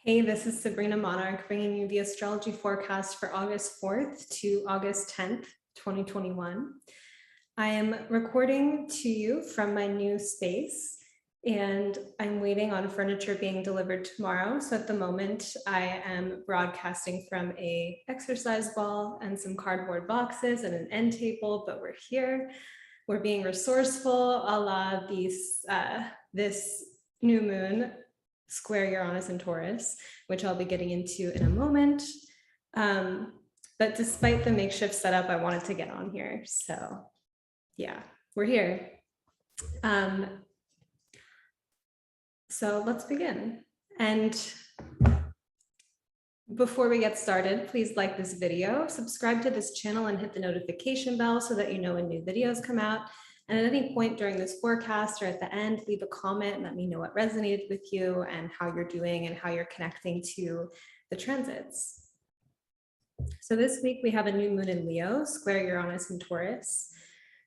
Hey, this is Sabrina Monarch bringing you the astrology forecast for August 4th to August 10th, 2021. I am recording to you from my new space and I'm waiting on furniture being delivered tomorrow. So at the moment I am broadcasting from a exercise ball and some cardboard boxes and an end table, but we're here. We're being resourceful a la this new moon square Uranus and Taurus, which I'll be getting into in a moment. But despite the makeshift setup, I wanted to get on here. So yeah, we're here. So let's begin. And before we get started, please like this video, subscribe to this channel and hit the notification bell so that you know when new videos come out. And at any point during this forecast or at the end, leave a comment and let me know what resonated with you and how you're doing and how you're connecting to the transits. So this week we have a new moon in Leo, square Uranus and Taurus.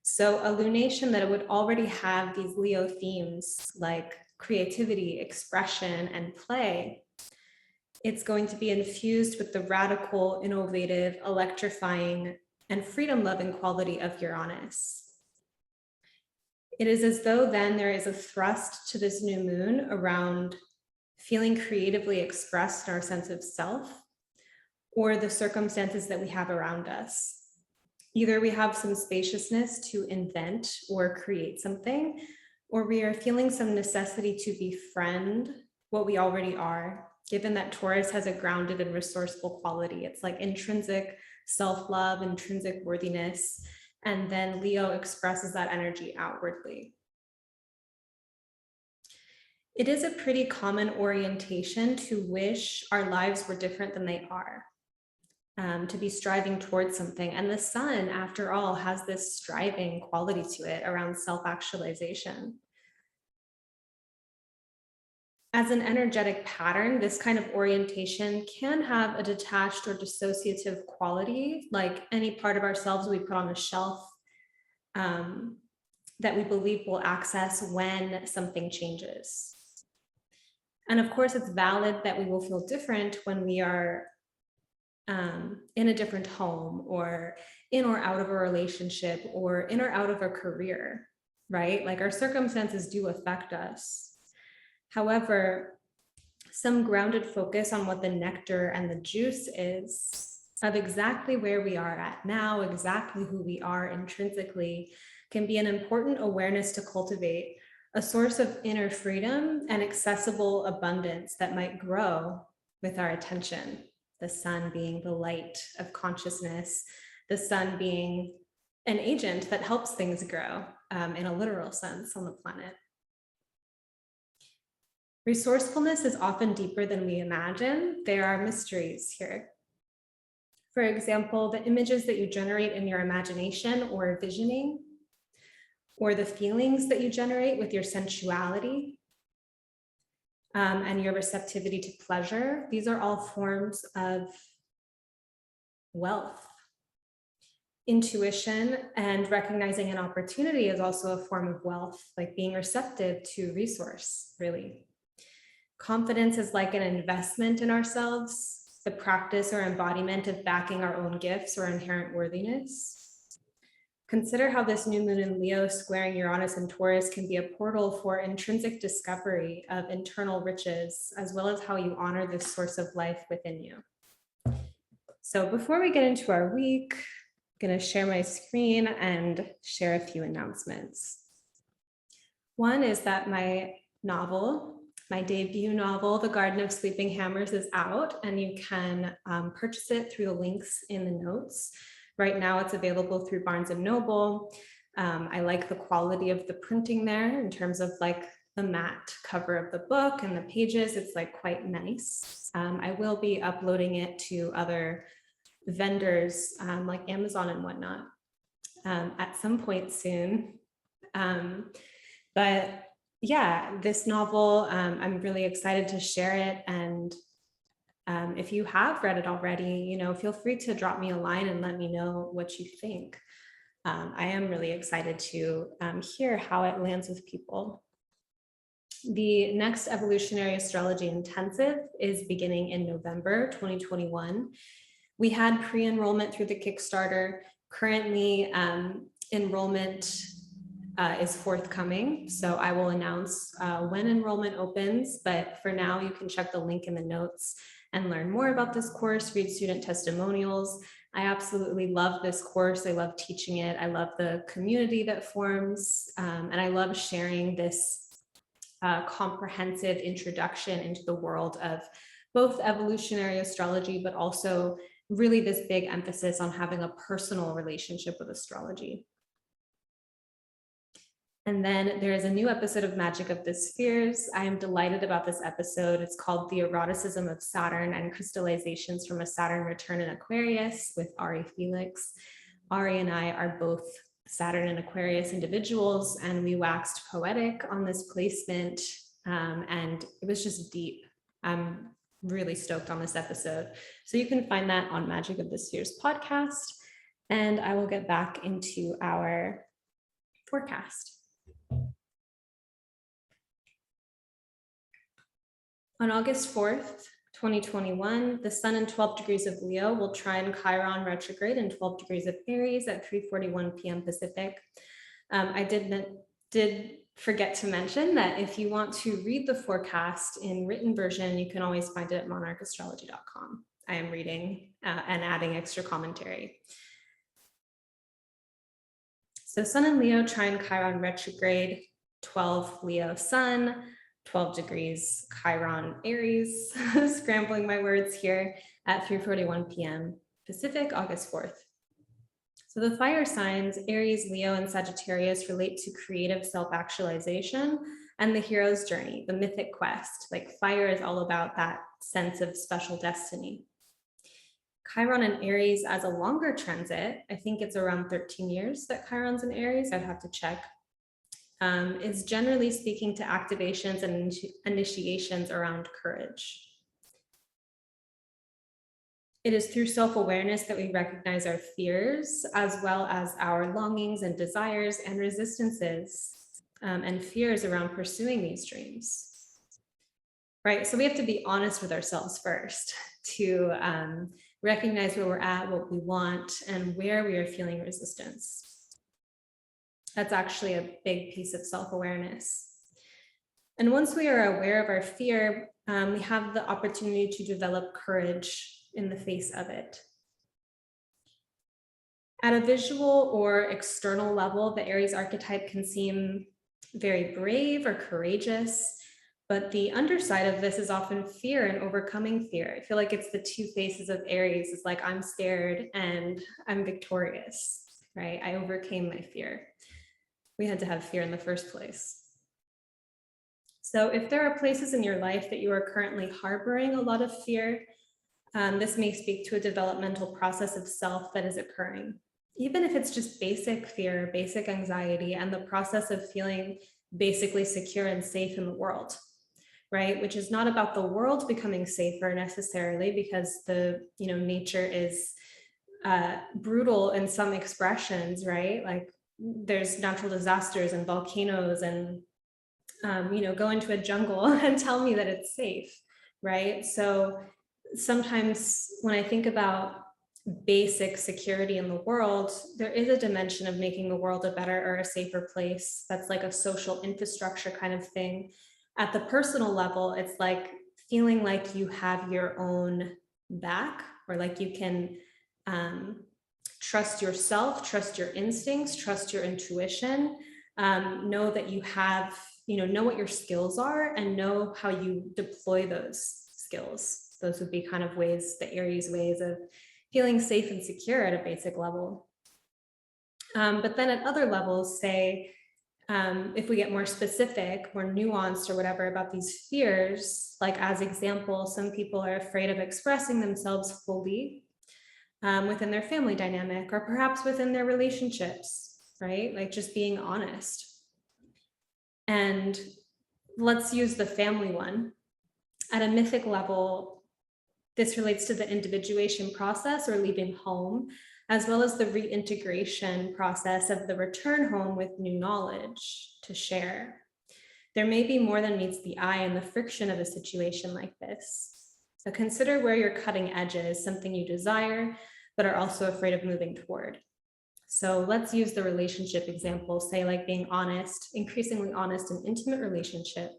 So a lunation that would already have these Leo themes like creativity, expression, and play. It's going to be infused with the radical, innovative, electrifying, and freedom-loving quality of Uranus. It is as though then there is a thrust to this new moon around feeling creatively expressed in our sense of self or the circumstances that we have around us. Either we have some spaciousness to invent or create something, or we are feeling some necessity to befriend what we already are, given that Taurus has a grounded and resourceful quality. It's like intrinsic self-love, intrinsic worthiness, and then Leo expresses that energy outwardly. It is a pretty common orientation to wish our lives were different than they are, to be striving towards something. And the sun, after all, has this striving quality to it around self-actualization. As an energetic pattern, this kind of orientation can have a detached or dissociative quality, like any part of ourselves we put on a shelf that we believe we'll access when something changes. And of course, it's valid that we will feel different when we are in a different home or in or out of a relationship or in or out of a career, right? Like our circumstances do affect us. However, some grounded focus on what the nectar and the juice is of exactly where we are at now, exactly who we are intrinsically, can be an important awareness to cultivate, a source of inner freedom and accessible abundance that might grow with our attention. The sun being the light of consciousness, the sun being an agent that helps things grow in a literal sense on the planet. Resourcefulness is often deeper than we imagine. There are mysteries here. For example, the images that you generate in your imagination or visioning, or the feelings that you generate with your sensuality and your receptivity to pleasure. These are all forms of wealth. Intuition and recognizing an opportunity is also a form of wealth, like being receptive to resource, really. Confidence is like an investment in ourselves, the practice or embodiment of backing our own gifts or inherent worthiness. Consider how this new moon in Leo squaring Uranus and Taurus can be a portal for intrinsic discovery of internal riches, as well as how you honor this source of life within you. So before we get into our week, I'm going to share my screen and share a few announcements. One is that my debut novel, The Garden of Sleeping Hammers, is out, and you can purchase it through the links in the notes. Right now it's available through Barnes & Noble. I like the quality of the printing there in terms of like the matte cover of the book and the pages. It's like quite nice. I will be uploading it to other vendors like Amazon and whatnot at some point soon. But yeah, this novel, I'm really excited to share it. And if you have read it already, feel free to drop me a line and let me know what you think. I am really excited to hear how it lands with people. The next Evolutionary Astrology Intensive is beginning in November 2021. We had pre-enrollment through the Kickstarter. Currently, enrollment is forthcoming, so I will announce when enrollment opens, but for now you can check the link in the notes and learn more about this course, read student testimonials. I absolutely love this course. I love teaching it. I love the community that forms, and I love sharing this comprehensive introduction into the world of both evolutionary astrology, but also really this big emphasis on having a personal relationship with astrology. And then there is a new episode of Magic of the Spheres. I am delighted about this episode. It's called The Eroticism of Saturn and Crystallizations from a Saturn Return in Aquarius with Ari Felix. Ari and I are both Saturn and Aquarius individuals, and we waxed poetic on this placement, and it was just deep. I'm really stoked on this episode. So you can find that on Magic of the Spheres podcast, and I will get back into our forecast. On August 4th, 2021, the sun in 12 degrees of Leo will trine Chiron retrograde in 12 degrees of Aries at 3:41 p.m. Pacific. I did forget to mention that if you want to read the forecast in written version, you can always find it at monarchastrology.com. I am reading and adding extra commentary. So sun in Leo trine Chiron retrograde, 12 Leo sun, 12 degrees Chiron Aries, scrambling my words here, at 3:41 p.m. Pacific, August 4th. So the fire signs, Aries, Leo, and Sagittarius relate to creative self-actualization and the hero's journey, the mythic quest. Like fire is all about that sense of special destiny. Chiron and Aries as a longer transit, I think it's around 13 years that Chiron's in Aries, I'd have to check, is generally speaking to activations and initiations around courage. It is through self-awareness that we recognize our fears, as well as our longings and desires and resistances and fears around pursuing these dreams, right? So we have to be honest with ourselves first to recognize where we're at, what we want, and where we are feeling resistance. That's actually a big piece of self-awareness. And once we are aware of our fear, we have the opportunity to develop courage in the face of it. At a visual or external level, the Aries archetype can seem very brave or courageous, but the underside of this is often fear and overcoming fear. I feel like it's the two faces of Aries. It's like, I'm scared and I'm victorious, right? I overcame my fear. We had to have fear in the first place. So if there are places in your life that you are currently harboring a lot of fear, this may speak to a developmental process of self that is occurring. Even if it's just basic fear, basic anxiety, and the process of feeling basically secure and safe in the world, right? Which is not about the world becoming safer necessarily, because the nature is brutal in some expressions, right? Like there's natural disasters and volcanoes and go into a jungle and tell me that it's safe, right? So sometimes when I think about basic security in the world, there is a dimension of making the world a better or a safer place. That's like a social infrastructure kind of thing. At the personal level, it's like feeling like you have your own back, or like you can trust yourself, trust your instincts, trust your intuition, know that you have, know what your skills are and know how you deploy those skills. Those would be kind of ways, the Aries ways of feeling safe and secure at a basic level. But then at other levels, say, if we get more specific, more nuanced or whatever about these fears, like as example, some people are afraid of expressing themselves fully within their family dynamic, or perhaps within their relationships, right? Like just being honest. And let's use the family one. At a mythic level, this relates to the individuation process or leaving home, as well as the reintegration process of the return home with new knowledge to share. There may be more than meets the eye in the friction of a situation like this. So consider where your cutting edge is, something you desire, but are also afraid of moving toward. So let's use the relationship example, say like being honest, increasingly honest in intimate relationship.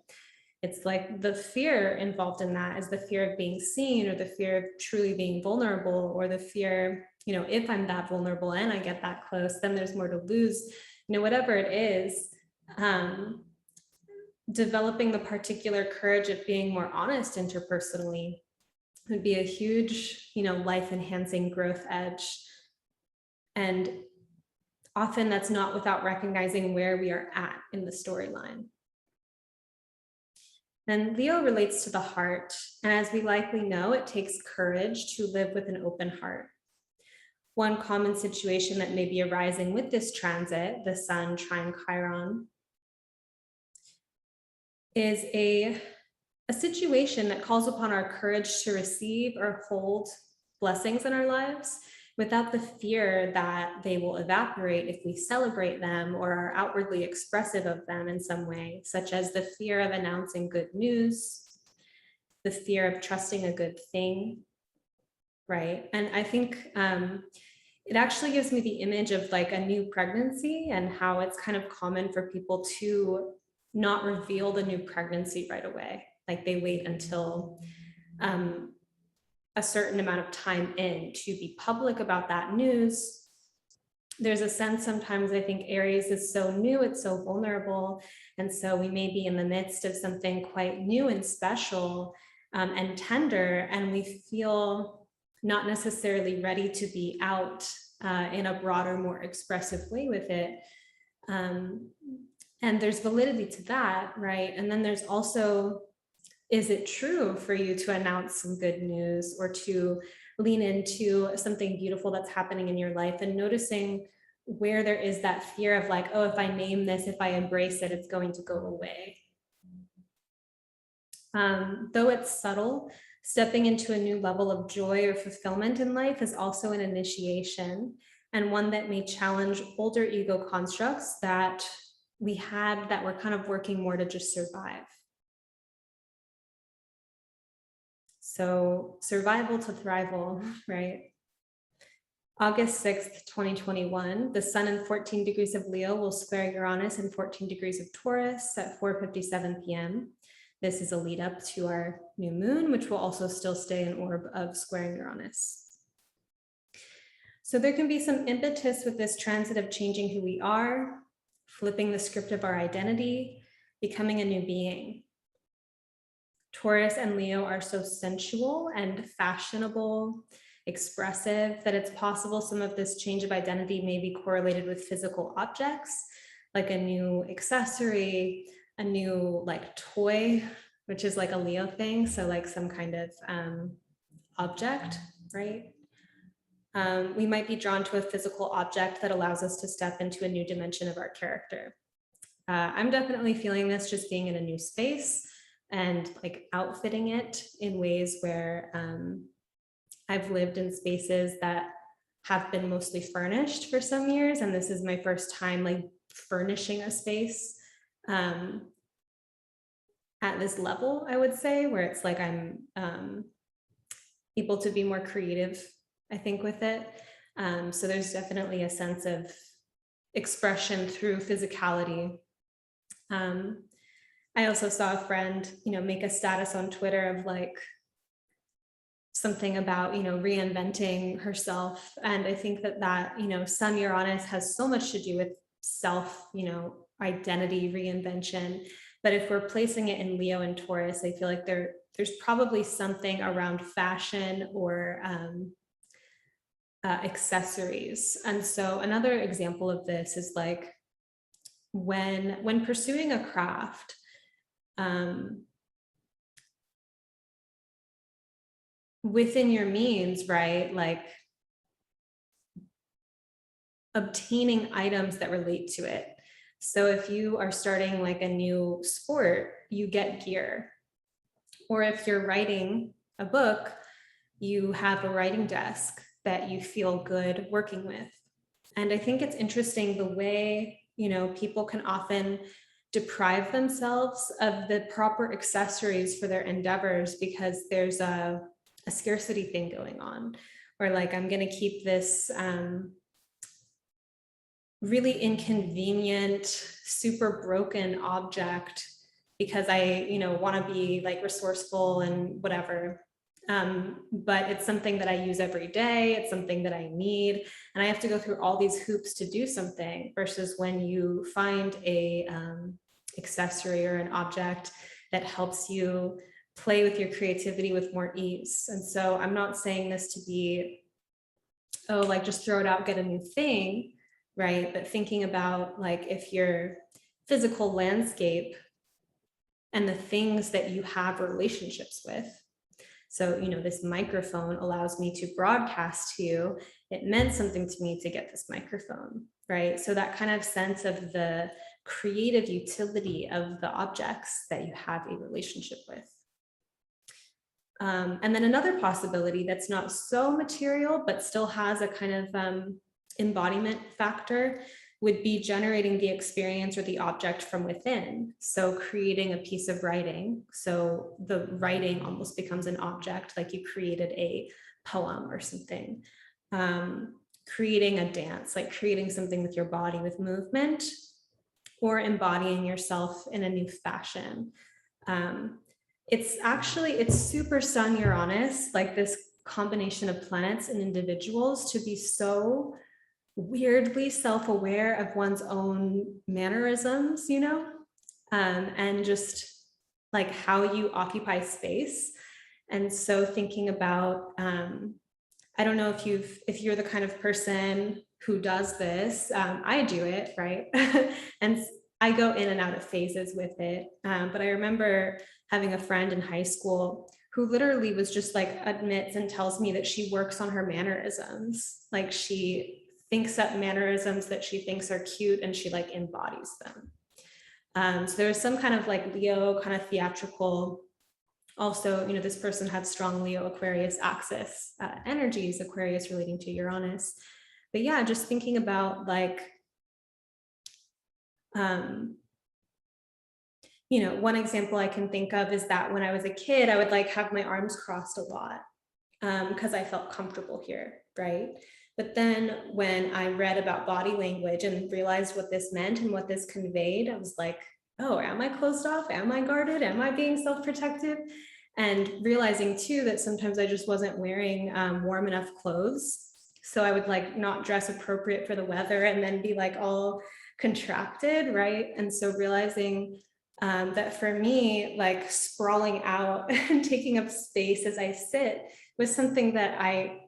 It's like the fear involved in that is the fear of being seen, or the fear of truly being vulnerable, or the fear, if I'm that vulnerable and I get that close, then there's more to lose, whatever it is. Developing the particular courage of being more honest interpersonally would be a huge, life enhancing growth edge. And often that's not without recognizing where we are at in the storyline. Then Leo relates to the heart. And as we likely know, it takes courage to live with an open heart. One common situation that may be arising with this transit, the Sun trine Chiron, is a situation that calls upon our courage to receive or hold blessings in our lives without the fear that they will evaporate if we celebrate them or are outwardly expressive of them in some way, such as the fear of announcing good news, the fear of trusting a good thing, right? And I think it actually gives me the image of like a new pregnancy and how it's kind of common for people to not reveal the new pregnancy right away. Like they wait until a certain amount of time in to be public about that news. There's a sense sometimes, I think Aries is so new, it's so vulnerable. And so we may be in the midst of something quite new and special and tender, and we feel not necessarily ready to be out in a broader, more expressive way with it. And there's validity to that, right? And then there's also, is it true for you to announce some good news or to lean into something beautiful that's happening in your life, and noticing where there is that fear of like, oh, if I name this, if I embrace it, it's going to go away. Though it's subtle, stepping into a new level of joy or fulfillment in life is also an initiation, and one that may challenge older ego constructs that we had that were kind of working more to just survive. So survival to thrival, right? August 6th, 2021, the Sun in 14 degrees of Leo will square Uranus in 14 degrees of Taurus at 4:57 p.m. This is a lead up to our new moon, which will also still stay in orb of squaring Uranus. So there can be some impetus with this transit of changing who we are, flipping the script of our identity, becoming a new being. Taurus and Leo are so sensual and fashionable, expressive, that it's possible some of this change of identity may be correlated with physical objects, like a new accessory, a new like toy, which is like a Leo thing. So like some kind of object, right? We might be drawn to a physical object that allows us to step into a new dimension of our character. I'm definitely feeling this just being in a new space and like outfitting it in ways where I've lived in spaces that have been mostly furnished for some years. And this is my first time like furnishing a space at this level, I would say, where it's like I'm able to be more creative, I think, with it. So there's definitely a sense of expression through physicality. I also saw a friend, make a status on Twitter of like something about, reinventing herself. And I think that, Sun Uranus has so much to do with self, identity reinvention. But if we're placing it in Leo and Taurus, I feel like there's probably something around fashion or accessories. And so another example of this is like when pursuing a craft, within your means, right? Like obtaining items that relate to it. So if you are starting like a new sport, you get gear. Or if you're writing a book, you have a writing desk that you feel good working with. And I think it's interesting the way, people can often deprive themselves of the proper accessories for their endeavors because there's a scarcity thing going on, or like, I'm going to keep this really inconvenient, super broken object because I, want to be like resourceful and whatever. But it's something that I use every day. It's something that I need. And I have to go through all these hoops to do something, versus when you find a accessory or an object that helps you play with your creativity with more ease. And so I'm not saying this to be, oh, like just throw it out, get a new thing, right? But thinking about like, if your physical landscape and the things that you have relationships with. So, this microphone allows me to broadcast to you. It meant something to me to get this microphone, right? So that kind of sense of the creative utility of the objects that you have a relationship with. And then another possibility that's not so material, but still has a kind of embodiment factor, would be generating the experience or the object from within. So creating a piece of writing. So the writing almost becomes an object, like you created a poem or something. Creating a dance, like creating something with your body with movement, or embodying yourself in a new fashion. It's super Sun Uranus, like this combination of planets and individuals, to be so weirdly self-aware of one's own mannerisms, and just like how you occupy space. And so thinking about, I don't know if you're the kind of person who does this. I do it, right? And I go in and out of phases with it. But I remember having a friend in high school who literally was just like, admits and tells me that she works on her mannerisms. Like, she thinks up mannerisms that she thinks are cute and she like embodies them. So there was some kind of like Leo kind of theatrical. Also, this person had strong Leo Aquarius axis energies, Aquarius relating to Uranus. But yeah, just thinking about like, one example I can think of is that when I was a kid, I would like have my arms crossed a lot because I felt comfortable here, right? But then when I read about body language and realized what this meant and what this conveyed, I was like, oh, am I closed off? Am I guarded? Am I being self-protective? And realizing too that sometimes I just wasn't wearing warm enough clothes. So I would like not dress appropriate for the weather and then be like all contracted, right? And so realizing that for me, like sprawling out and taking up space as I sit was something that I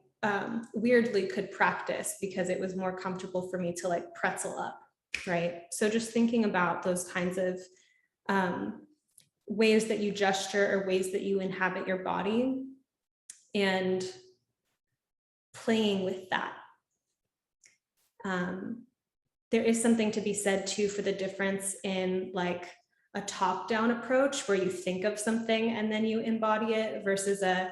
weirdly could practice because it was more comfortable for me to like pretzel up, right? So just thinking about those kinds of ways that you gesture or ways that you inhabit your body and playing with that. There is something to be said too for the difference in like a top-down approach where you think of something and then you embody it, versus a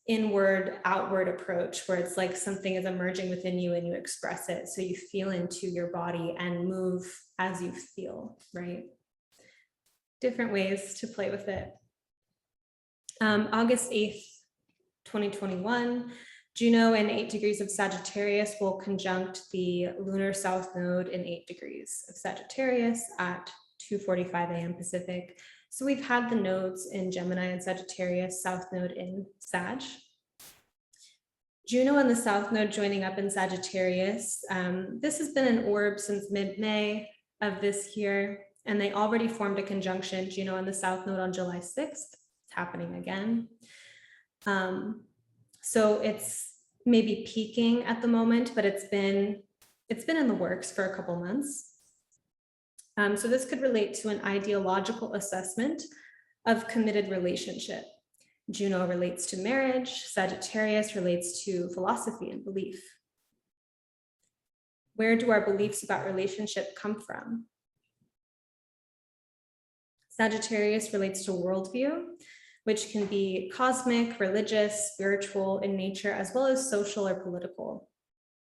inward outward approach where it's like something is emerging within you and you express it. So you feel into your body and move as you feel, right? Different ways to play with it. August 8th, 2021, Juno in 8 degrees of Sagittarius will conjunct the lunar south node in 8 degrees of Sagittarius at 2:45 a.m. Pacific. So we've had the nodes in Gemini and Sagittarius, south node in Sag. Juno and the south node joining up in Sagittarius. This has been an orb since mid-May of this year, and they already formed a conjunction, Juno and the south node, on July 6th. It's happening again. So it's maybe peaking at the moment, but it's been in the works for a couple months. So this could relate to an ideological assessment of committed relationship. Juno relates to marriage, Sagittarius relates to philosophy and belief. Where do our beliefs about relationship come from? Sagittarius relates to worldview, which can be cosmic, religious, spiritual in nature, as well as social or political,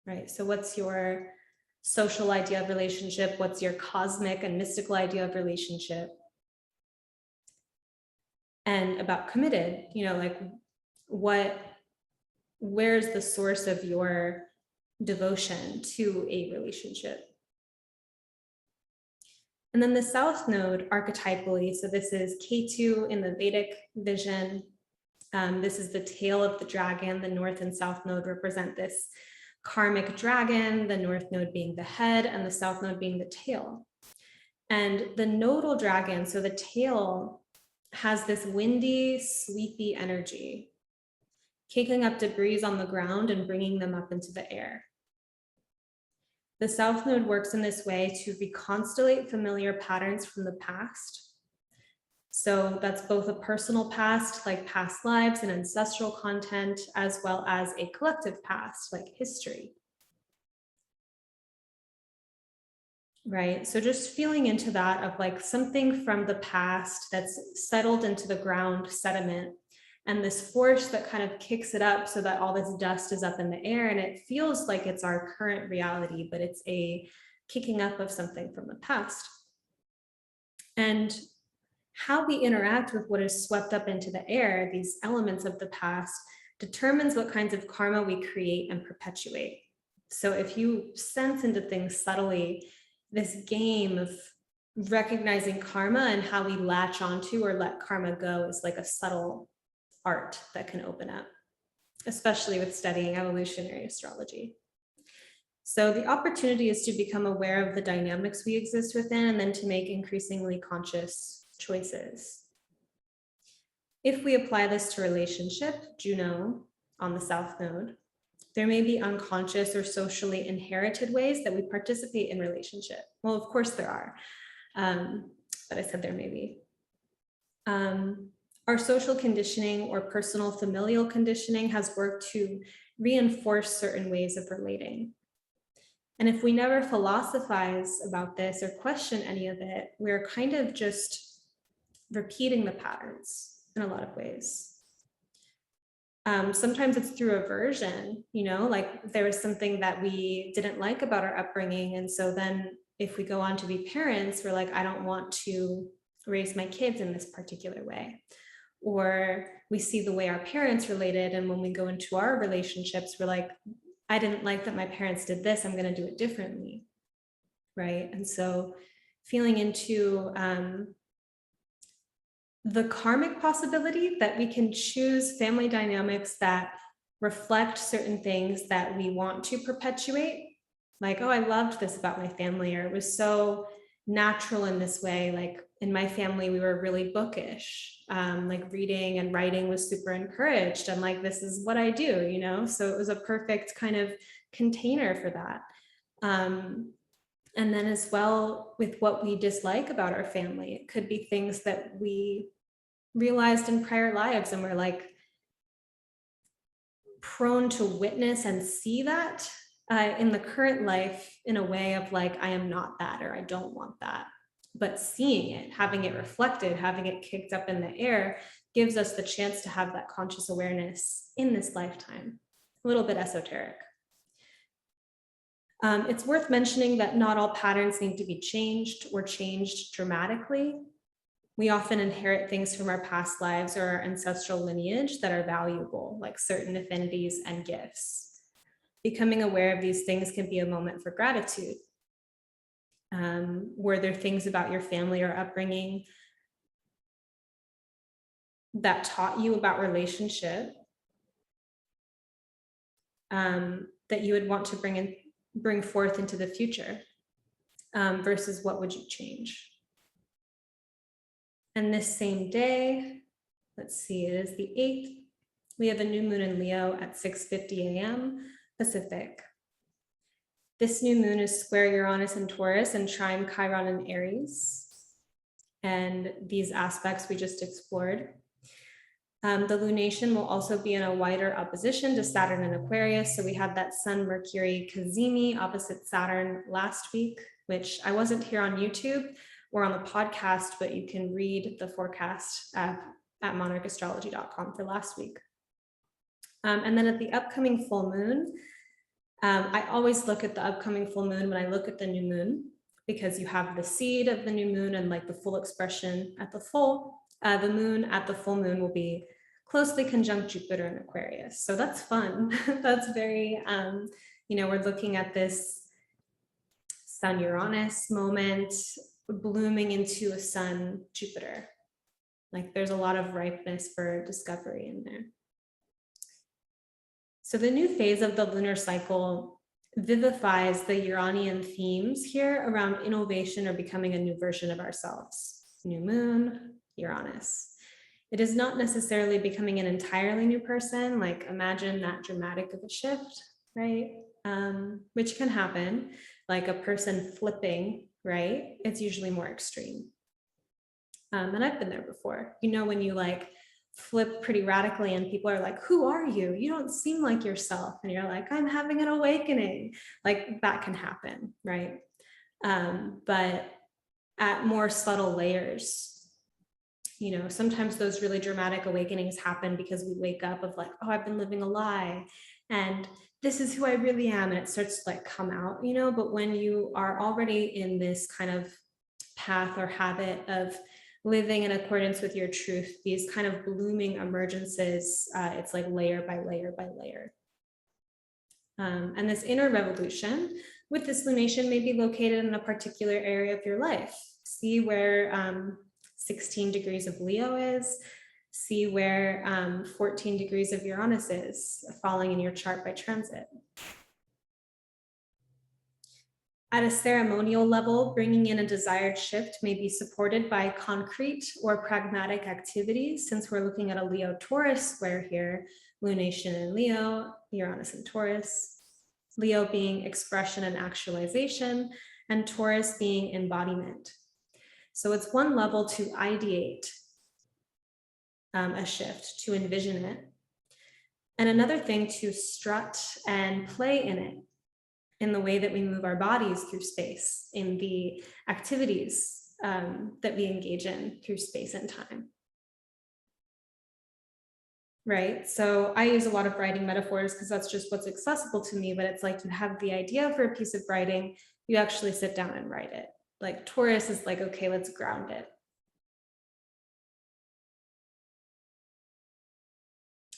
right? So what's your social idea of relationship? What's your cosmic and mystical idea of relationship? And about committed, like where's the source of your devotion to a relationship? And then the South Node archetypally, so this is Ketu in the Vedic vision. This is the tail of the dragon. The North and South Node represent this karmic dragon, the North Node being the head and the South Node being the tail. And the nodal dragon, so the tail, has this windy, sweepy energy, kicking up debris on the ground and bringing them up into the air. The South Node works in this way to reconstellate familiar patterns from the past. So that's both a personal past, like past lives and ancestral content, as well as a collective past, like history. Right? So just feeling into that of like something from the past that's settled into the ground sediment, and this force that kind of kicks it up so that all this dust is up in the air, and it feels like it's our current reality, but it's a kicking up of something from the past. And how we interact with what is swept up into the air, these elements of the past, determines what kinds of karma we create and perpetuate. So if you sense into things subtly, this game of recognizing karma and how we latch onto or let karma go is like a subtle art that can open up, especially with studying evolutionary astrology. So the opportunity is to become aware of the dynamics we exist within, and then to make increasingly conscious choices. If we apply this to relationship, Juno on the South Node, there may be unconscious or socially inherited ways that we participate in relationship. Well, of course there are, but I said there may be. Our social conditioning or personal familial conditioning has worked to reinforce certain ways of relating. And if we never philosophize about this or question any of it, we're kind of just repeating the patterns in a lot of ways. Sometimes it's through aversion, like there was something that we didn't like about our upbringing. And so then if we go on to be parents, we're like, I don't want to raise my kids in this particular way. Or we see the way our parents related, and when we go into our relationships, we're like, I didn't like that my parents did this, I'm going to do it differently, right? And so feeling into the karmic possibility that we can choose family dynamics that reflect certain things that we want to perpetuate, like, oh, I loved this about my family, or it was so natural in this way. Like in my family, we were really bookish. Like reading and writing was super encouraged. And like, this is what I do, so it was a perfect kind of container for that. And then as well with what we dislike about our family, it could be things that we realized in prior lives and we're like prone to witness and see that in the current life in a way of like, I am not that, or I don't want that. But seeing it, having it reflected, having it kicked up in the air gives us the chance to have that conscious awareness in this lifetime. A little bit esoteric. It's worth mentioning that not all patterns need to be changed or changed dramatically. We often inherit things from our past lives or our ancestral lineage that are valuable, like certain affinities and gifts. Becoming aware of these things can be a moment for gratitude. Were there things about your family or upbringing that taught you about relationship that you would want to bring forth into the future, versus what would you change? And this same day, let's see, it is the 8th, we have a new moon in Leo at 6:50 a.m. Pacific. This new moon is square Uranus and Taurus and trine Chiron and Aries. And these aspects we just explored. The lunation will also be in a wider opposition to Saturn and Aquarius. So we had that Sun Mercury cazimi opposite Saturn last week, which I wasn't here on YouTube or on the podcast, but you can read the forecast at monarchastrology.com for last week. And then at the upcoming full moon, I always look at the upcoming full moon when I look at the new moon, because you have the seed of the new moon and like the full expression at the full. The moon at the full moon will be closely conjunct Jupiter in Aquarius. So that's fun. That's very, we're looking at this Sun Uranus moment blooming into a Sun Jupiter. Like there's a lot of ripeness for discovery in there. So the new phase of the lunar cycle vivifies the Uranian themes here around innovation or becoming a new version of ourselves. New moon, Uranus. It is not necessarily becoming an entirely new person, like imagine that dramatic of a shift, right? Which can happen, like a person flipping, right? It's usually more extreme. And I've been there before. You know, when you like flip pretty radically and people are like, who are you? You don't seem like yourself. And you're like, I'm having an awakening. Like that can happen, right? But at more subtle layers, you know, sometimes those really dramatic awakenings happen because we wake up of like, oh, I've been living a lie and this is who I really am. And it starts to like come out, you know, but when you are already in this kind of path or habit of living in accordance with your truth, these kind of blooming emergences, it's like layer by layer by layer. And this inner revolution with this lunation may be located in a particular area of your life. See where 16 degrees of Leo is, see where 14 degrees of Uranus is falling in your chart by transit. At a ceremonial level, bringing in a desired shift may be supported by concrete or pragmatic activities, since we're looking at a Leo-Taurus square here, lunation in Leo, Uranus in Taurus, Leo being expression and actualization, and Taurus being embodiment. So it's one level to ideate a shift, to envision it, and another thing to strut and play in it, in the way that we move our bodies through space, in the activities that we engage in through space and time. Right? So I use a lot of writing metaphors because that's just what's accessible to me, but it's like you have the idea for a piece of writing, you actually sit down and write it. Like Taurus is like, okay, let's ground it.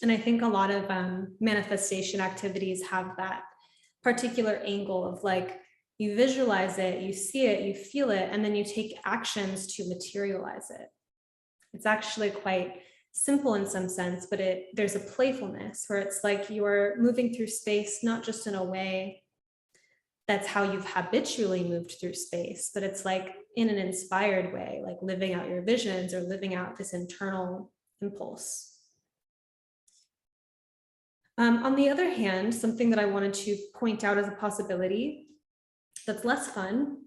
And I think a lot of manifestation activities have that particular angle of like, you visualize it, you see it, you feel it, and then you take actions to materialize it. It's actually quite simple in some sense, but there's a playfulness where it's like you're moving through space, not just in a way that's how you've habitually moved through space, but it's like in an inspired way, like living out your visions or living out this internal impulse. On the other hand, something that I wanted to point out as a possibility that's less fun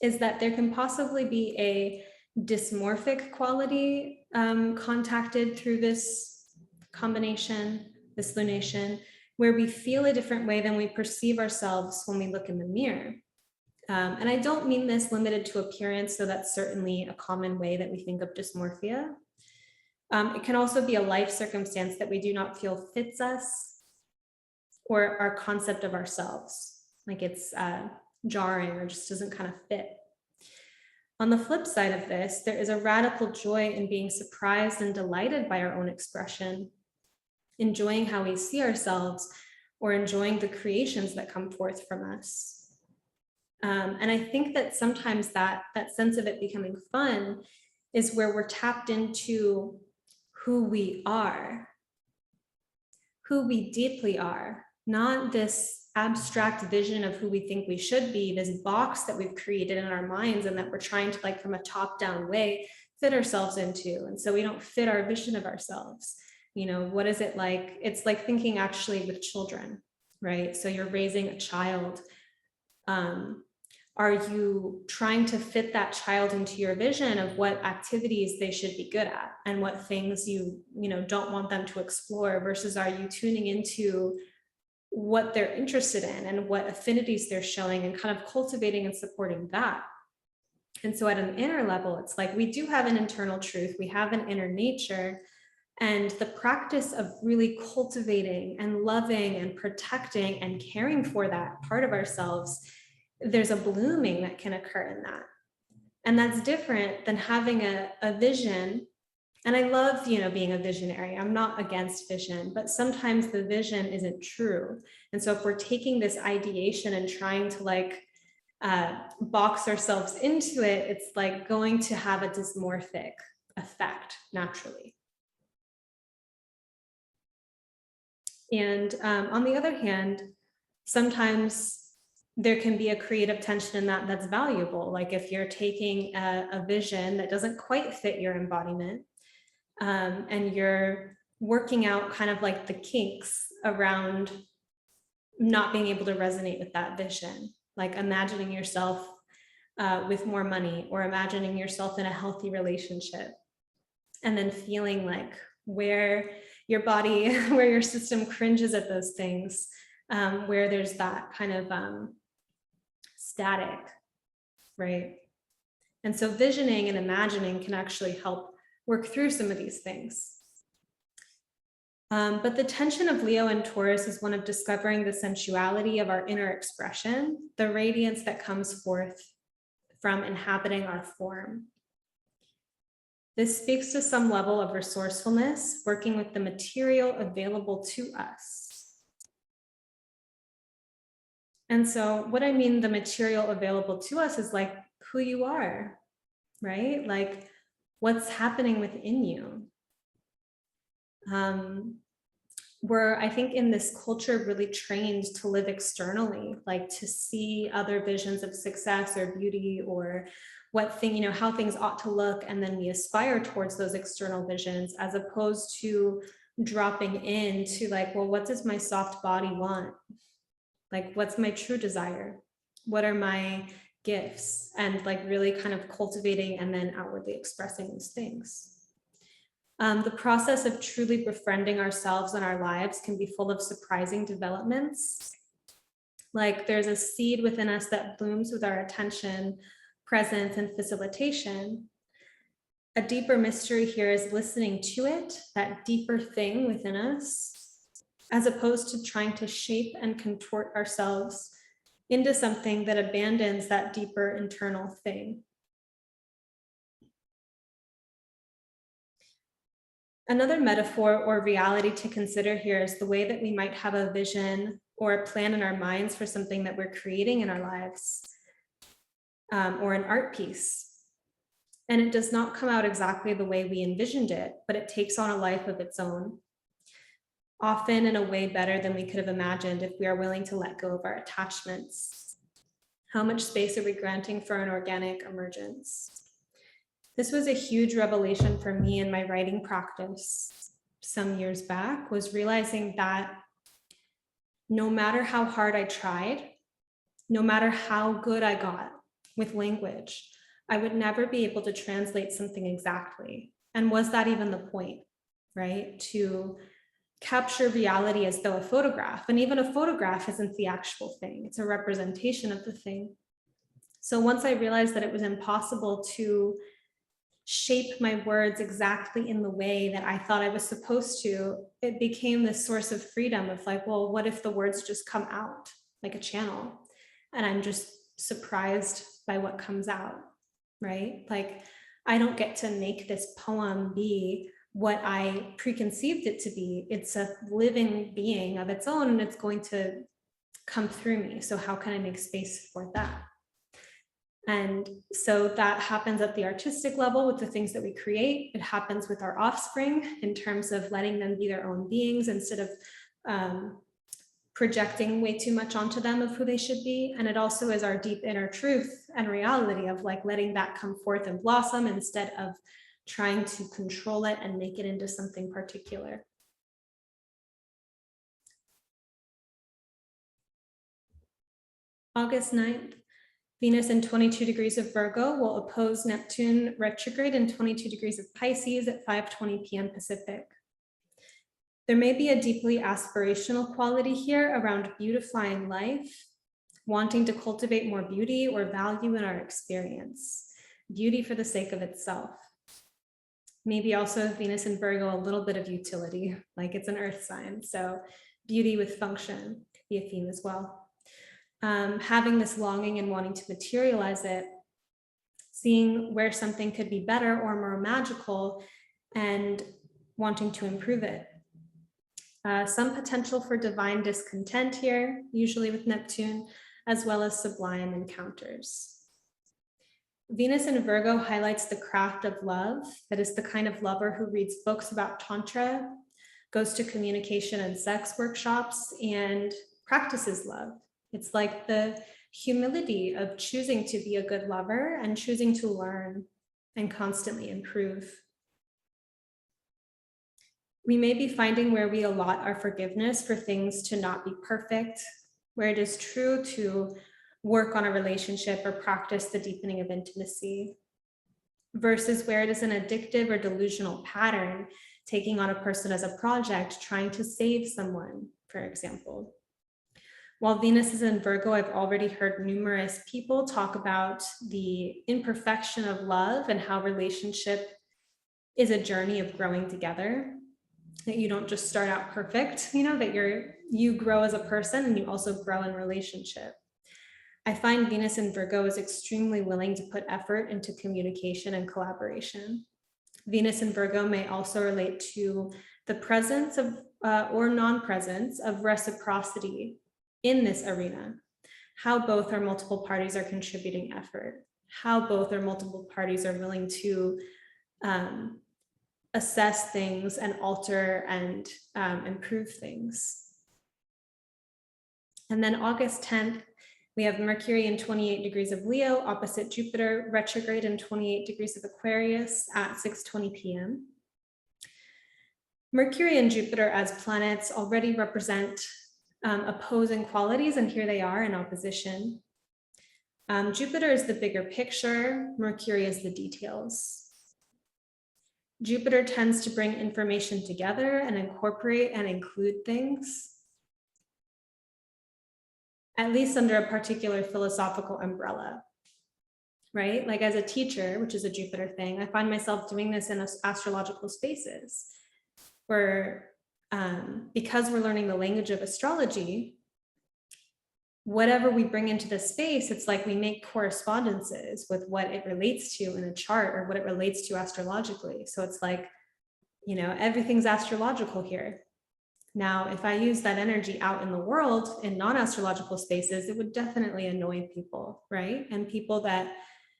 is that there can possibly be a dysmorphic quality contacted through this combination, this lunation, where we feel a different way than we perceive ourselves when we look in the mirror. And I don't mean this limited to appearance, so that's certainly a common way that we think of dysmorphia. It can also be a life circumstance that we do not feel fits us or our concept of ourselves. Like it's jarring or just doesn't kind of fit. On the flip side of this, there is a radical joy in being surprised and delighted by our own expression, enjoying how we see ourselves or enjoying the creations that come forth from us. And I think that sometimes that sense of it becoming fun is where we're tapped into who we are, who we deeply are, not this abstract vision of who we think we should be, this box that we've created in our minds and that we're trying to, like, from a top-down way, fit ourselves into. And so we don't fit our vision of ourselves. You know, what is it like? It's like thinking actually with children, right? So you're raising a child. Are you trying to fit that child into your vision of what activities they should be good at and what things you don't want them to explore, versus are you tuning into what they're interested in and what affinities they're showing and kind of cultivating and supporting that? And so at an inner level, it's like we do have an internal truth, we have an inner nature, And the practice of really cultivating and loving and protecting and caring for that part of ourselves, there's a blooming that can occur in that. And that's different than having a vision. And I love, being a visionary. I'm not against vision, but sometimes the vision isn't true. And so if we're taking this ideation and trying to box ourselves into it, it's like going to have a dysmorphic effect naturally. And on the other hand, sometimes there can be a creative tension in that that's valuable. Like if you're taking a vision that doesn't quite fit your embodiment, and you're working out kind of like the kinks around not being able to resonate with that vision, like imagining yourself with more money, or imagining yourself in a healthy relationship, and then feeling like where your body, where your system cringes at those things, where there's that kind of static, right? And so visioning and imagining can actually help work through some of these things. But the tension of Leo and Taurus is one of discovering the sensuality of our inner expression, the radiance that comes forth from inhabiting our form. This speaks to some level of resourcefulness, working with the material available to us. And so what I mean, the material available to us is like who you are, right? Like what's happening within you. We're, I think, in this culture really trained to live externally, like to see other visions of success or beauty or how things ought to look. And then we aspire towards those external visions, as opposed to dropping into like, well, what does my soft body want? Like, what's my true desire? What are my gifts? And like really kind of cultivating and then outwardly expressing those things. The process of truly befriending ourselves and our lives can be full of surprising developments. Like there's a seed within us that blooms with our attention, presence, and facilitation. A deeper mystery here is listening to it, that deeper thing within us, as opposed to trying to shape and contort ourselves into something that abandons that deeper internal thing. Another metaphor or reality to consider here is the way that we might have a vision or a plan in our minds for something that we're creating in our lives, or an art piece. And it does not come out exactly the way we envisioned it, but it takes on a life of its own, often in a way better than we could have imagined if we are willing to let go of our attachments. How much space are we granting for an organic emergence? This was a huge revelation for me in my writing practice some years back, was realizing that no matter how hard I tried, no matter how good I got with language, I would never be able to translate something exactly. And was that even the point, right? To capture reality as though a photograph, and even a photograph isn't the actual thing, it's a representation of the thing. So once I realized that it was impossible to shape my words exactly in the way that I thought I was supposed to, it became this source of freedom of like, well, what if the words just come out like a channel and I'm just surprised by what comes out, right? Like I don't get to make this poem be what I preconceived it to be. It's a living being of its own, and it's going to come through me. So how can I make space for that? And so that happens at the artistic level with the things that we create. It happens with our offspring in terms of letting them be their own beings instead of projecting way too much onto them of who they should be. And it also is our deep inner truth and reality of like letting that come forth and blossom instead of trying to control it and make it into something particular. August 9th. Venus in 22 degrees of Virgo will oppose Neptune retrograde in 22 degrees of Pisces at 5:20 p.m. Pacific. There may be a deeply aspirational quality here around beautifying life, wanting to cultivate more beauty or value in our experience, beauty for the sake of itself. Maybe also Venus in Virgo, a little bit of utility, like it's an earth sign. So beauty with function could be a theme as well. Having this longing and wanting to materialize it, seeing where something could be better or more magical and wanting to improve it. Some potential for divine discontent here, usually with Neptune, as well as sublime encounters. Venus in Virgo highlights the craft of love, that is the kind of lover who reads books about Tantra, goes to communication and sex workshops, and practices love. It's like the humility of choosing to be a good lover and choosing to learn and constantly improve. We may be finding where we allot our forgiveness for things to not be perfect, where it is true to work on a relationship or practice the deepening of intimacy, versus where it is an addictive or delusional pattern, taking on a person as a project, trying to save someone, for example. While Venus is in Virgo, I've already heard numerous people talk about the imperfection of love and how relationship is a journey of growing together, that you don't just start out perfect, that you grow as a person and you also grow in relationship. I find Venus in Virgo is extremely willing to put effort into communication and collaboration. Venus in Virgo may also relate to the presence of or non-presence of reciprocity in this arena, how both or multiple parties are contributing effort, how both or multiple parties are willing to assess things and alter and improve things. And then August 10th, we have Mercury in 28 degrees of Leo, opposite Jupiter, retrograde in 28 degrees of Aquarius at 6:20 p.m. Mercury and Jupiter as planets already represent opposing qualities, and here they are in opposition. Jupiter is the bigger picture, Mercury is the details. Jupiter tends to bring information together and incorporate and include things, at least under a particular philosophical umbrella, right? Like as a teacher, which is a Jupiter thing, I find myself doing this in astrological spaces where because we're learning the language of astrology, whatever we bring into the space, it's like we make correspondences with what it relates to in a chart or what it relates to astrologically. So it's like, everything's astrological here. Now, if I use that energy out in the world in non-astrological spaces, it would definitely annoy people, right? And people that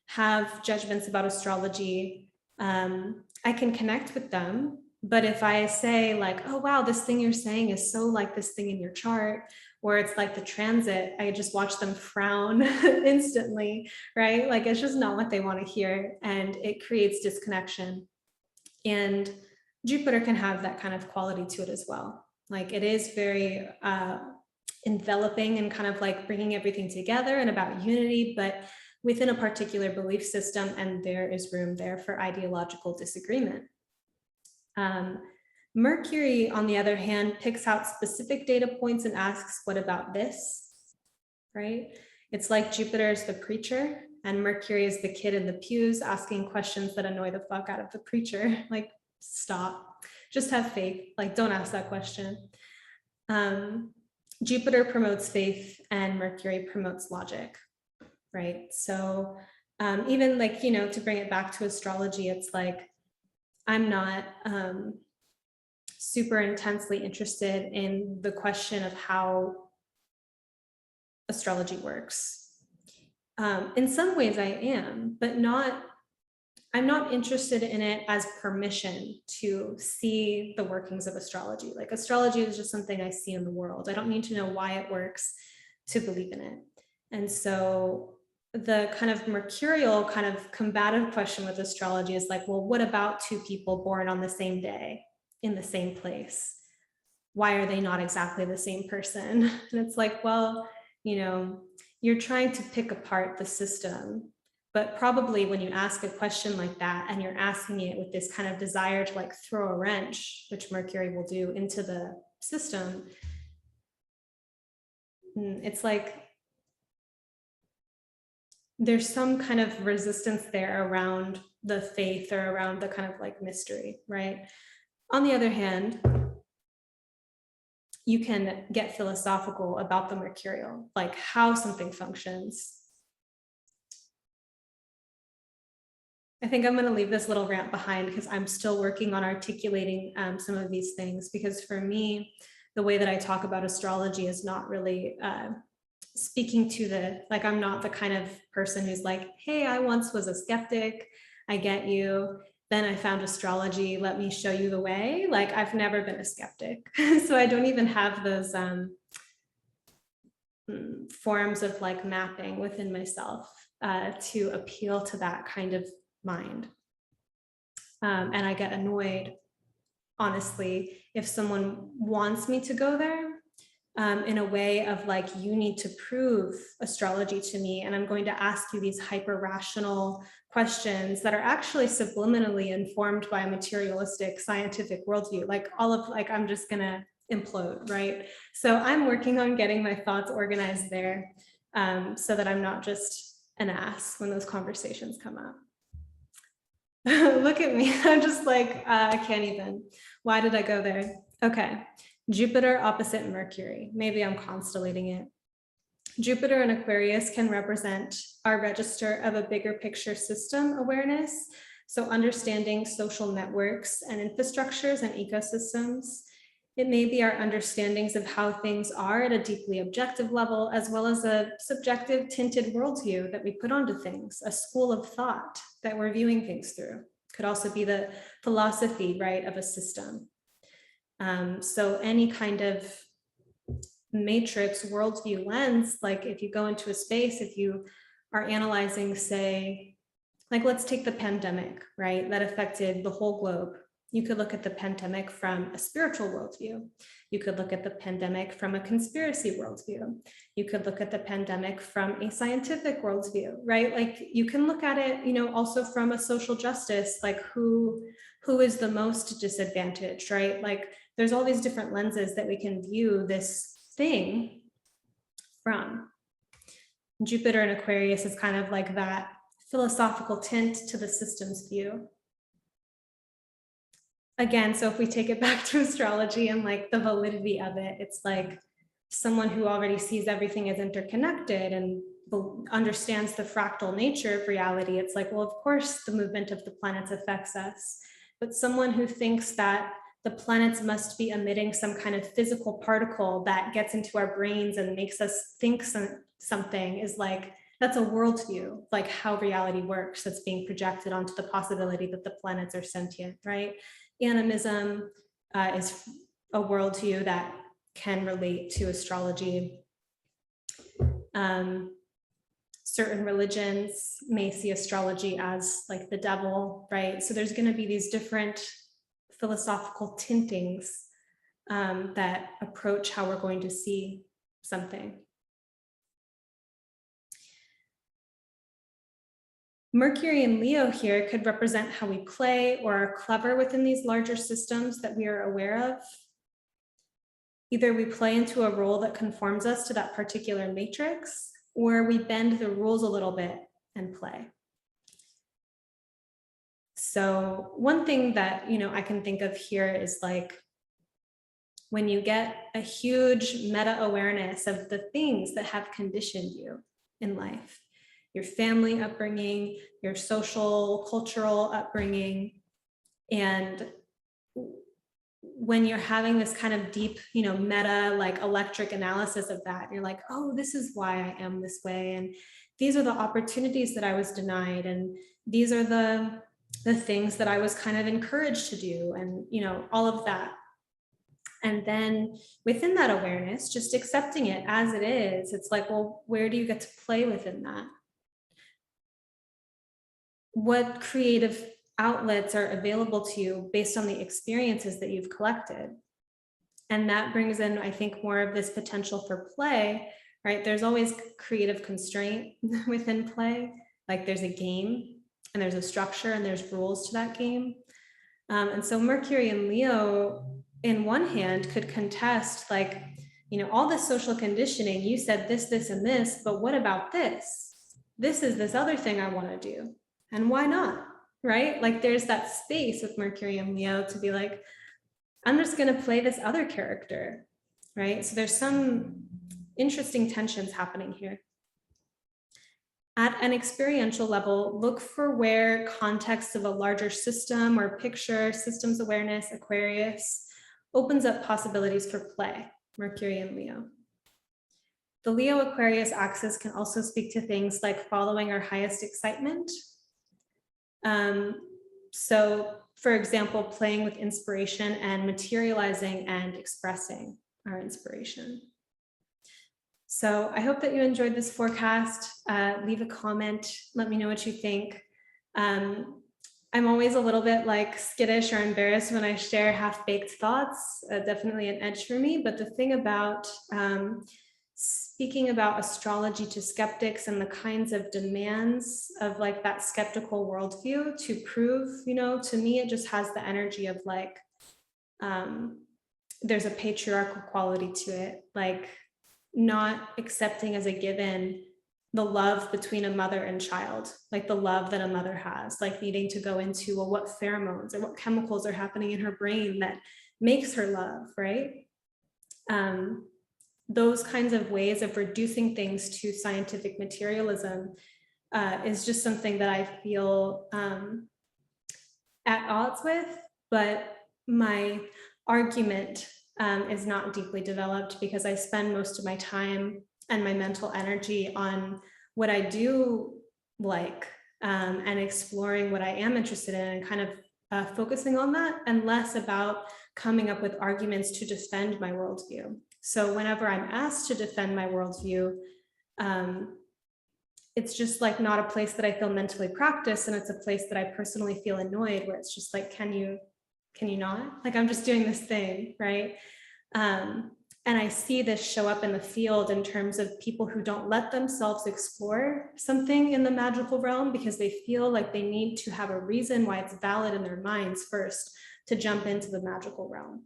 have judgments about astrology, I can connect with them. But if I say like, oh, wow, this thing you're saying is so like this thing in your chart, or it's like the transit, I just watch them frown instantly, right? Like it's just not what they want to hear, and it creates disconnection. And Jupiter can have that kind of quality to it as well. Like it is very enveloping and kind of like bringing everything together and about unity, but within a particular belief system, and there is room there for ideological disagreement. Mercury, on the other hand, picks out specific data points and asks, what about this, right? It's like Jupiter is the preacher and Mercury is the kid in the pews asking questions that annoy the fuck out of the preacher. Like, stop, just have faith. Like, don't ask that question. Jupiter promotes faith and Mercury promotes logic, right? So even like, to bring it back to astrology, it's like, I'm not super intensely interested in the question of how astrology works. In some ways I am, but I'm not interested in it as permission to see the workings of astrology. Like astrology is just something I see in the world. I don't need to know why it works to believe in it. And so the kind of mercurial kind of combative question with astrology is like, well, what about two people born on the same day in the same place? Why are they not exactly the same person? And it's like, well, you're trying to pick apart the system, but probably when you ask a question like that and you're asking it with this kind of desire to like throw a wrench, which Mercury will do, into the system, it's like there's some kind of resistance there around the faith or around the kind of like mystery, right? On the other hand, you can get philosophical about the mercurial, like how something functions. I think I'm going to leave this little rant behind because I'm still working on articulating some of these things, because for me, the way that I talk about astrology is not really speaking to the, like, I'm not the kind of person who's like, hey, I once was a skeptic, I get you, then I found astrology, let me show you the way. Like, I've never been a skeptic. So I don't even have those forms of like mapping within myself to appeal to that kind of mind. And I get annoyed, honestly, if someone wants me to go there in a way of like, you need to prove astrology to me, and I'm going to ask you these hyper rational questions that are actually subliminally informed by a materialistic scientific worldview. Like all of, like, I'm just gonna implode, right? So I'm working on getting my thoughts organized there so that I'm not just an ass when those conversations come up. Look at me, I'm just like, I can't even. Why did I go there? Okay, Jupiter opposite Mercury. Maybe I'm constellating it. Jupiter in Aquarius can represent our register of a bigger picture system awareness. So understanding social networks and infrastructures and ecosystems. It may be our understandings of how things are at a deeply objective level, as well as a subjective tinted worldview that we put onto things, a school of thought that we're viewing things through. Could also be the philosophy, right, of a system. So any kind of matrix worldview lens, like if you go into a space, if you are analyzing, say, like let's take the pandemic, right, that affected the whole globe. You could look at the pandemic from a spiritual worldview. You could look at the pandemic from a conspiracy worldview. You could look at the pandemic from a scientific worldview, right? Like you can look at it, you know, also from a social justice, like who is the most disadvantaged, right? Like there's all these different lenses that we can view this thing from. Jupiter in Aquarius is kind of like that philosophical tint to the systems view. Again, so if we take it back to astrology and like the validity of it, it's like someone who already sees everything as interconnected and understands the fractal nature of reality. It's like, well, of course, the movement of the planets affects us. But someone who thinks that the planets must be emitting some kind of physical particle that gets into our brains and makes us think something is like, that's a worldview, like how reality works, that's being projected onto the possibility that the planets are sentient, right? Animism is a worldview that can relate to astrology. Certain religions may see astrology as like the devil, right? So there's going to be these different philosophical tintings that approach how we're going to see something. Mercury in Leo here could represent how we play or are clever within these larger systems that we are aware of. Either we play into a role that conforms us to that particular matrix, or we bend the rules a little bit and play. So one thing that, you know, I can think of here is like when you get a huge meta awareness of the things that have conditioned you in life, your family upbringing, your social, cultural upbringing. And when you're having this kind of deep, you know, meta, like electric analysis of that, you're like, oh, this is why I am this way. And these are the opportunities that I was denied. And these are the things that I was kind of encouraged to do. And, you know, all of that. And then within that awareness, just accepting it as it is, it's like, well, where do you get to play within that? What creative outlets are available to you based on the experiences that you've collected? And that brings in, I think, more of this potential for play, right? There's always creative constraint within play. Like there's a game and there's a structure and there's rules to that game. And so Mercury in Leo, in one hand, could contest like, you know, all this social conditioning, you said this, this, and this, but what about this? This is this other thing I want to do. And why not? right? Like there's that space with Mercury and Leo to be like, I'm just going to play this other character, right? So there's some interesting tensions happening here. At an experiential level, look for where context of a larger system or picture, systems awareness, Aquarius, opens up possibilities for play, Mercury and Leo. The Leo Aquarius axis can also speak to things like following our highest excitement. So, for example, playing with inspiration and materializing and expressing our inspiration. So I hope that you enjoyed this forecast. Leave a comment, let me know what you think. I'm always a little bit like skittish or embarrassed when I share half-baked thoughts, definitely an edge for me. But the thing about speaking about astrology to skeptics and the kinds of demands of like that skeptical worldview to prove, you know, to me, it just has the energy of like, there's a patriarchal quality to it, like not accepting as a given the love between a mother and child, like the love that a mother has, like needing to go into, well, what pheromones or what chemicals are happening in her brain that makes her love, right? Those kinds of ways of reducing things to scientific materialism is just something that I feel at odds with, but my argument is not deeply developed because I spend most of my time and my mental energy on what I do like and exploring what I am interested in and kind of focusing on that, and less about coming up with arguments to defend my worldview. So whenever I'm asked to defend my worldview, it's just like not a place that I feel mentally practiced, and it's a place that I personally feel annoyed, where it's just like, can you not? Like, I'm just doing this thing, right? And I see this show up in the field in terms of people who don't let themselves explore something in the magical realm because they feel like they need to have a reason why it's valid in their minds first to jump into the magical realm.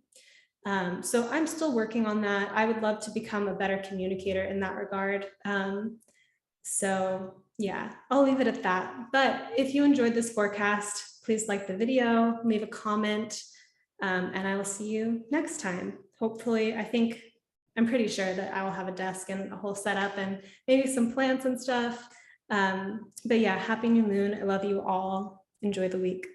So I'm still working on that. I would love to become a better communicator in that regard. So yeah, I'll leave it at that. But if you enjoyed this forecast, please like the video, leave a comment, and I will see you next time. Hopefully, I'm pretty sure that I will have a desk and a whole setup and maybe some plants and stuff. But yeah, happy new moon. I love you all. Enjoy the week.